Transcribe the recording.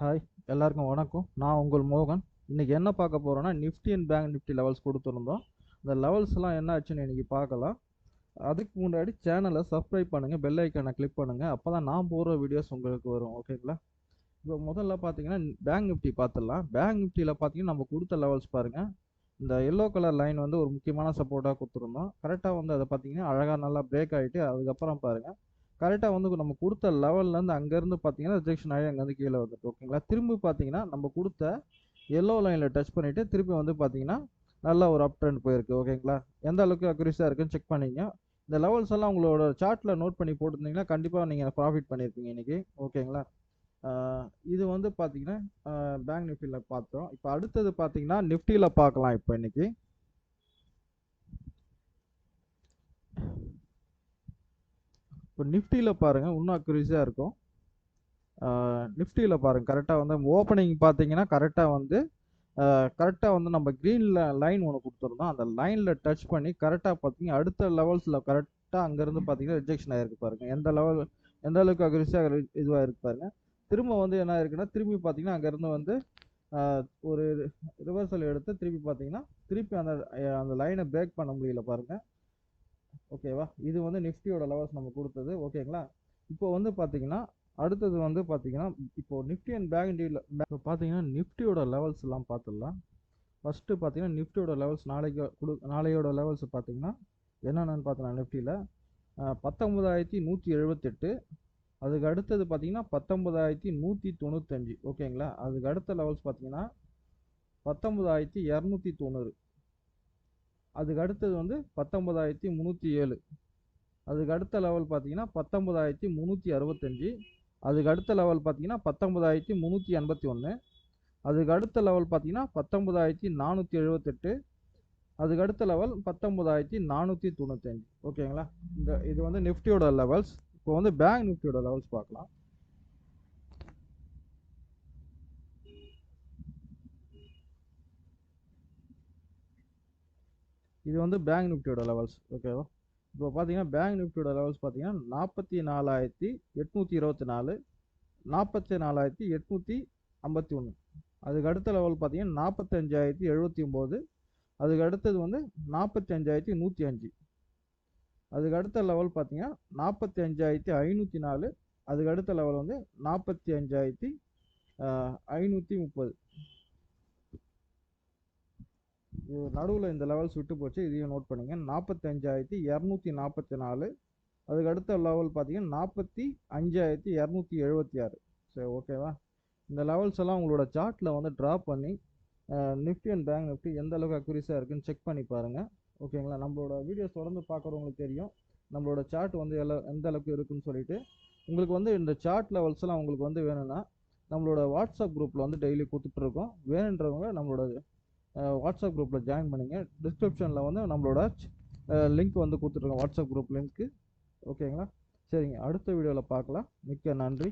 Hi, எல்லாருக்கும் வணக்கம். நான் உங்கள் மோகன். இன்னைக்கு என்ன பார்க்க போறோம்னா, Nifty and bank Nifty levels கொடுத்துருந்தோம். இந்த லெவல்ஸ்லாம் என்ன ஆச்சுன்னு இன்னைக்கு பார்க்கலாம். அதுக்கு முன்னாடி சேனலை சப்ஸ்கிரைப் பண்ணுங்க, பெல் ஐக்கானை கிளிக் பண்ணுங்க. அப்பதான் நான் போடுற வீடியோஸ் உங்களுக்கு வரும். ஓகேங்களா? இப்போ முதல்ல பார்த்தீங்கன்னா பேங்க் நிஃப்டி பார்த்துடலாம். பேங்க் நிஃப்டியில் பார்த்தீங்கன்னா நம்ம கொடுத்த லெவல்ஸ் பாருங்க. இந்த எல்லோ கலர் லைன் வந்து ஒரு முக்கியமான சப்போர்ட்டாக கொடுத்துருந்தோம். கரெக்டாக வந்து அதை பார்த்தீங்கன்னா அழகாக நல்லா பிரேக் ஆகிட்டு அதுக்கப்புறம் பாருங்க கரெக்டாக வந்து நம்ம கொடுத்த லெவல்லேருந்து அங்கேருந்து பார்த்தீங்கன்னா ரிஜெக்ஷன் ஆகி அங்கேருந்து கீழே வந்துட்டு ஓகேங்களா. திரும்பி பார்த்தீங்கன்னா நம்ம கொடுத்த எல்லோ லைனில் டச் பண்ணிவிட்டு திருப்பி வந்து பார்த்தீங்கன்னா நல்லா ஒரு அப் ட்ரெண்ட் போயிருக்கு. ஓகேங்களா, எந்த அளவுக்கு அக்யூரஸாக இருக்குன்னு செக் பண்ணிங்க. இந்த லெவல்ஸ் எல்லாம் உங்களோட சார்ட்டில் நோட் பண்ணி போட்டிருந்தீங்கன்னா கண்டிப்பாக நீங்கள் ப்ராஃபிட் பண்ணியிருப்பீங்க இன்றைக்கி. ஓகேங்களா. இது வந்து பார்த்தீங்கன்னா பேங்க் நிஃப்டியில் பார்த்தோம். இப்போ அடுத்தது பார்த்தீங்கன்னா நிஃப்டியில் பார்க்கலாம். இப்போ இன்னைக்கு இப்போ நிஃப்டியில் பாருங்கள் இன்னும் அக்யூரஸாக இருக்கும். நிஃப்டியில் பாருங்கள் கரெக்டாக வந்து ஓப்பனிங் பார்த்தீங்கன்னா கரெக்டாக வந்து நம்ம க்ரீனில் லைன் ஒன்று கொடுத்துருந்தோம். அந்த லைனில் டச் பண்ணி கரெக்டாக பார்த்தீங்கன்னா அடுத்த லெவல்ஸில் கரெக்டாக அங்கேருந்து பார்த்தீங்கன்னா ரிஜெக்ஷன் ஆகிருக்கு பாருங்கள். எந்த அளவுக்கு அக்யூரஸாக இதுவாக இருக்கு பாருங்கள். திரும்ப வந்து என்ன இருக்குன்னா திரும்பி பார்த்தீங்கன்னா அங்கேருந்து வந்து ஒரு ரிவர்சல் எடுத்து திருப்பி பார்த்தீங்கன்னா திருப்பி அந்த அந்த லைனை பிரேக் பண்ண முடியல பாருங்கள். ஓகேவா, இது வந்து நிஃப்டியோட லெவல்ஸ் நம்ம கொடுத்தது. ஓகேங்களா. இப்போ வந்து பார்த்தீங்கன்னா அடுத்தது வந்து பார்த்தீங்கன்னா இப்போ நிஃப்டி அண்ட் பேங்க் நிஃப்டியில் இப்போ பார்த்தீங்கன்னா நிஃப்டியோட லெவல்ஸ் எல்லாம் பார்த்துடலாம். ஃபஸ்ட்டு பார்த்தீங்கன்னா நிஃப்டியோட லெவல்ஸ் நாளையோட லெவல்ஸ் பார்த்தீங்கன்னா என்னென்னு பார்த்தோன்னா நிஃப்டியில் 19,178. அதுக்கு அடுத்தது பார்த்தீங்கன்னா 19,195. ஓகேங்களா. அதுக்கு அடுத்த லெவல்ஸ் பார்த்தீங்கன்னா 19,290. அதுக்கு அடுத்தது வந்து 19,307. அதுக்கு அடுத்த லெவல் பார்த்தீங்கன்னா 19,365. அதுக்கு அடுத்த லெவல் பார்த்தீங்கன்னா 19,381. அதுக்கு அடுத்த லெவல் பார்த்தீங்கன்னா 19,478. அதுக்கு அடுத்த லெவல் 19,495. ஓகேங்களா. இது வந்து நிஃப்டியோட லெவல்ஸ். இப்போ வந்து பேங்க் நிஃப்டியோட லெவல்ஸ் பார்க்கலாம். இது வந்து பேங்க் நிஃப்டியோட லெவல்ஸ். ஓகேவா. இப்போ பார்த்தீங்கன்னா பேங்க் நிஃப்டியோட லெவல்ஸ் பார்த்தீங்கன்னா 44,824, 44,851. அதுக்கு அடுத்த லெவல் பார்த்தீங்கன்னா 45,079. அதுக்கு அடுத்தது வந்து 45,105. அதுக்கு அடுத்த லெவல் பார்த்தீங்கன்னா 45,504. அதுக்கு அடுத்த லெவல் வந்து 45,530. இது நடுவில் இந்த லெவல்ஸ் விட்டு போச்சு, இதையும் நோட் பண்ணிங்க. 45,244. அதுக்கு அடுத்த லெவல் பார்த்தீங்கன்னா 45,276. சரி, ஓகேவா. இந்த லெவல்ஸ் எல்லாம் உங்களோட சார்ட்டில் வந்து ட்ரா பண்ணி நிஃப்டி அண்ட் பேங்க் நிஃப்டி எந்த அளவுக்கு அக்யூரஸாக இருக்குன்னு செக் பண்ணி பாருங்கள். ஓகேங்களா. நம்மளோட வீடியோஸ் தொடர்ந்து பார்க்குறவங்களுக்கு தெரியும் நம்மளோட சார்ட் வந்து எந்த அளவுக்கு இருக்குன்னு சொல்லிட்டு. உங்களுக்கு வந்து இந்த சார்ட் லெவல்ஸ் எல்லாம் உங்களுக்கு வந்து வேணும்னா நம்மளோட வாட்ஸ்அப் குரூப்பில் வந்து டெய்லி கொடுத்துட்ருக்கோம். வேணுன்றவங்க நம்மளோட வாட்ஸ்அப் குரூப்பில் ஜாயின் பண்ணிங்க. டிஸ்கிரிப்ஷனில் வந்து நம்மளோட லிங்க் வந்து கொடுத்துட்ருக்கோம், வாட்ஸ்அப் குரூப் லிங்க்கு. ஓகேங்களா. சரிங்க, அடுத்த வீடியோவில் பார்க்கலாம். மிக்க நன்றி.